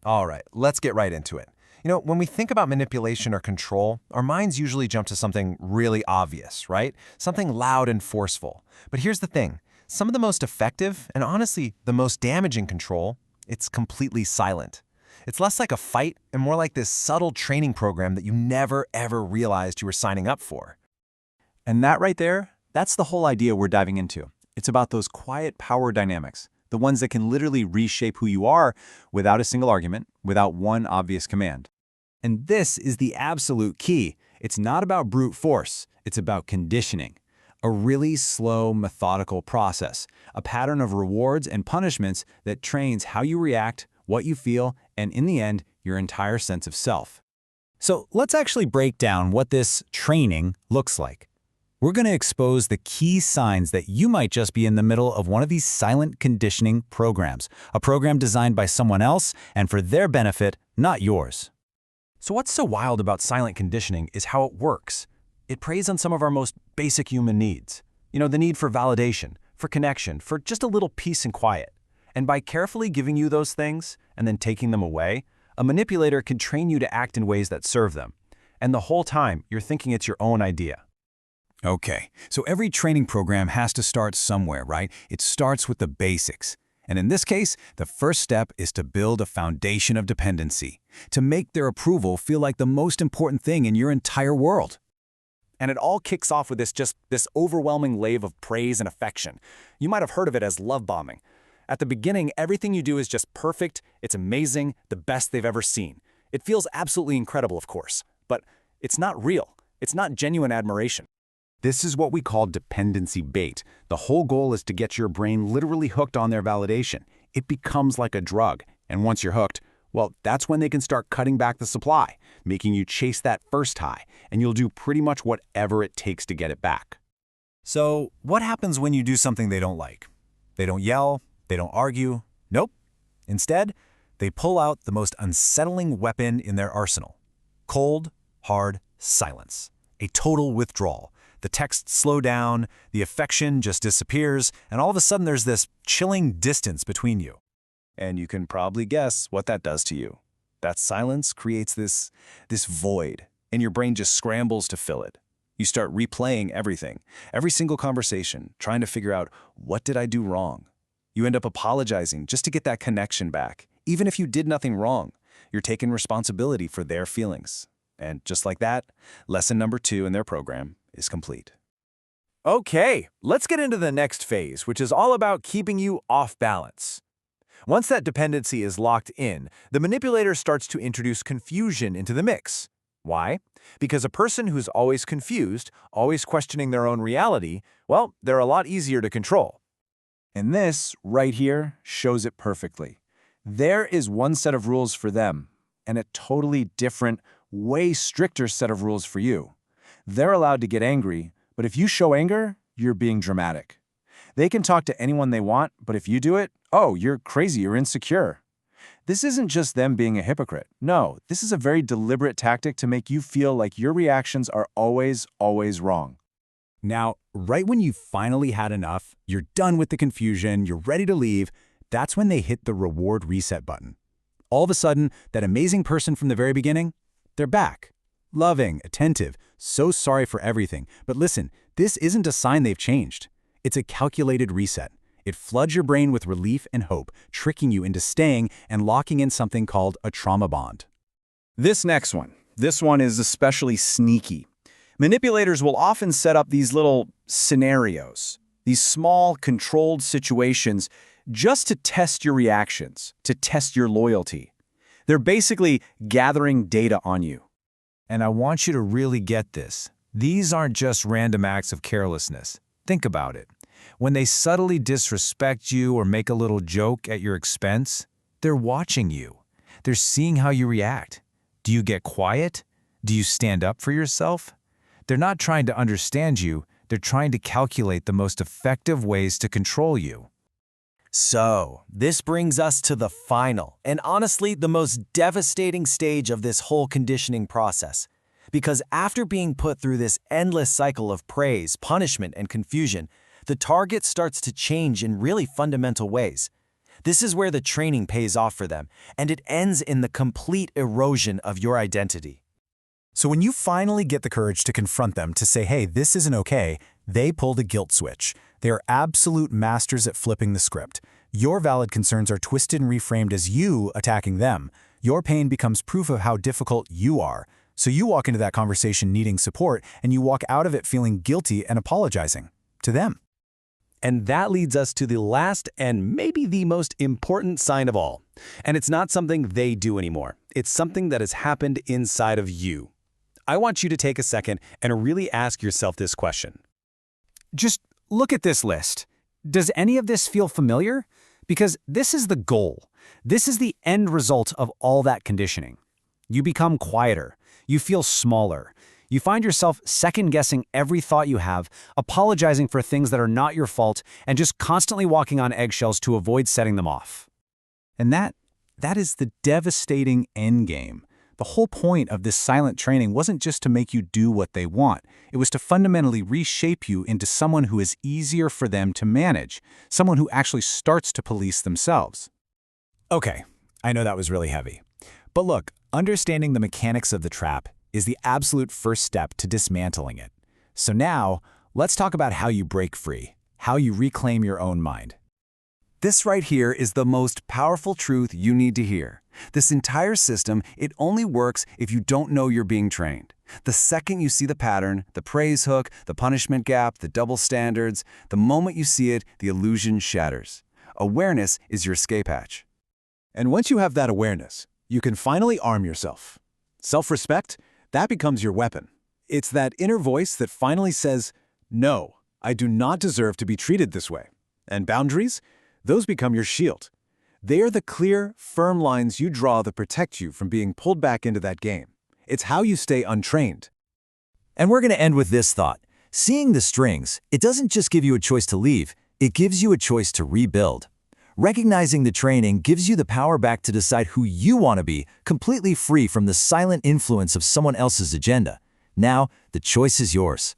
All right, let's get right into it. When we think about manipulation or control, our minds usually jump to something really obvious, right? Something loud and forceful. But here's the thing. Some of the most effective, and honestly, the most damaging control, it's completely silent. It's less like a fight and more like this subtle training program that you never, ever realized you were signing up for. And that right there, that's the whole idea we're diving into. It's about those quiet power dynamics, the ones that can literally reshape who you are without a single argument, without one obvious command. And this is the absolute key. It's not about brute force, it's about conditioning. A really slow, methodical process, a pattern of rewards and punishments that trains how you react, what you feel, and in the end, your entire sense of self. So let's actually break down what this training looks like. We're going to expose the key signs that you might just be in the middle of one of these silent conditioning programs, a program designed by someone else and for their benefit, not yours. So what's so wild about silent conditioning is how it works. It preys on some of our most basic human needs. The need for validation, for connection, for just a little peace and quiet. And by carefully giving you those things and then taking them away, a manipulator can train you to act in ways that serve them. And the whole time, you're thinking it's your own idea. Okay, so every training program has to start somewhere, right? It starts with the basics. And in this case, the first step is to build a foundation of dependency, to make their approval feel like the most important thing in your entire world. And it all kicks off with this overwhelming wave of praise and affection. You might have heard of it as love bombing. At the beginning, everything you do is just perfect, it's amazing, the best they've ever seen. It feels absolutely incredible, of course, but it's not real. It's not genuine admiration. This is what we call dependency bait. The whole goal is to get your brain literally hooked on their validation. It becomes like a drug, and once you're hooked, well, that's when they can start cutting back the supply, making you chase that first high, and you'll do pretty much whatever it takes to get it back. So what happens when you do something they don't like? They don't yell, they don't argue. Nope. Instead, they pull out the most unsettling weapon in their arsenal. Cold, hard silence. A total withdrawal. The texts slow down, the affection just disappears, and all of a sudden there's this chilling distance between you. And you can probably guess what that does to you. That silence creates this void, and your brain just scrambles to fill it. You start replaying everything, every single conversation, trying to figure out, what did I do wrong? You end up apologizing just to get that connection back. Even if you did nothing wrong, you're taking responsibility for their feelings. And just like that, lesson number 2 in their program is complete. Okay, let's get into the next phase, which is all about keeping you off balance. Once that dependency is locked in, the manipulator starts to introduce confusion into the mix. Why? Because a person who's always confused, always questioning their own reality, well, they're a lot easier to control. And this, right here, shows it perfectly. There is one set of rules for them, and a totally different, way stricter set of rules for you. They're allowed to get angry, but if you show anger, you're being dramatic. They can talk to anyone they want, but if you do it, oh, you're crazy, you're insecure. This isn't just them being a hypocrite. No, this is a very deliberate tactic to make you feel like your reactions are always, always wrong. Now, right when you've finally had enough, you're done with the confusion, you're ready to leave, that's when they hit the reward reset button. All of a sudden, that amazing person from the very beginning, they're back. Loving, attentive, so sorry for everything. But listen, this isn't a sign they've changed. It's a calculated reset. It floods your brain with relief and hope, tricking you into staying and locking in something called a trauma bond. This next one is especially sneaky. Manipulators will often set up these little scenarios, these small, controlled situations just to test your reactions, to test your loyalty. They're basically gathering data on you. And I want you to really get this. These aren't just random acts of carelessness. Think about it. When they subtly disrespect you or make a little joke at your expense, they're watching you. They're seeing how you react. Do you get quiet? Do you stand up for yourself? They're not trying to understand you. They're trying to calculate the most effective ways to control you. So, this brings us to the final, and honestly, the most devastating stage of this whole conditioning process. Because after being put through this endless cycle of praise, punishment, and confusion, the target starts to change in really fundamental ways. This is where the training pays off for them, and it ends in the complete erosion of your identity. So when you finally get the courage to confront them, to say, hey, this isn't okay, they pull the guilt switch. They are absolute masters at flipping the script. Your valid concerns are twisted and reframed as you attacking them. Your pain becomes proof of how difficult you are. So you walk into that conversation needing support, and you walk out of it feeling guilty and apologizing to them. And that leads us to the last and maybe the most important sign of all. And it's not something they do anymore. It's something that has happened inside of you. I want you to take a second and really ask yourself this question. Just look at this list. Does any of this feel familiar? Because this is the goal. This is the end result of all that conditioning. You become quieter. You feel smaller. You find yourself second-guessing every thought you have, apologizing for things that are not your fault, and just constantly walking on eggshells to avoid setting them off. And that is the devastating endgame. The whole point of this silent training wasn't just to make you do what they want. It was to fundamentally reshape you into someone who is easier for them to manage, someone who actually starts to police themselves. Okay, I know that was really heavy. But look, understanding the mechanics of the trap is the absolute first step to dismantling it. So now, let's talk about how you break free, how you reclaim your own mind. This right here is the most powerful truth you need to hear. This entire system, it only works if you don't know you're being trained. The second you see the pattern, the praise hook, the punishment gap, the double standards, the moment you see it, the illusion shatters. Awareness is your escape hatch. And once you have that awareness, you can finally arm yourself. Self-respect, that becomes your weapon. It's that inner voice that finally says, no, I do not deserve to be treated this way. And boundaries, those become your shield. They are the clear, firm lines you draw that protect you from being pulled back into that game. It's how you stay untrained. And we're going to end with this thought. Seeing the strings, it doesn't just give you a choice to leave, it gives you a choice to rebuild. Recognizing the training gives you the power back to decide who you want to be, completely free from the silent influence of someone else's agenda. Now, the choice is yours.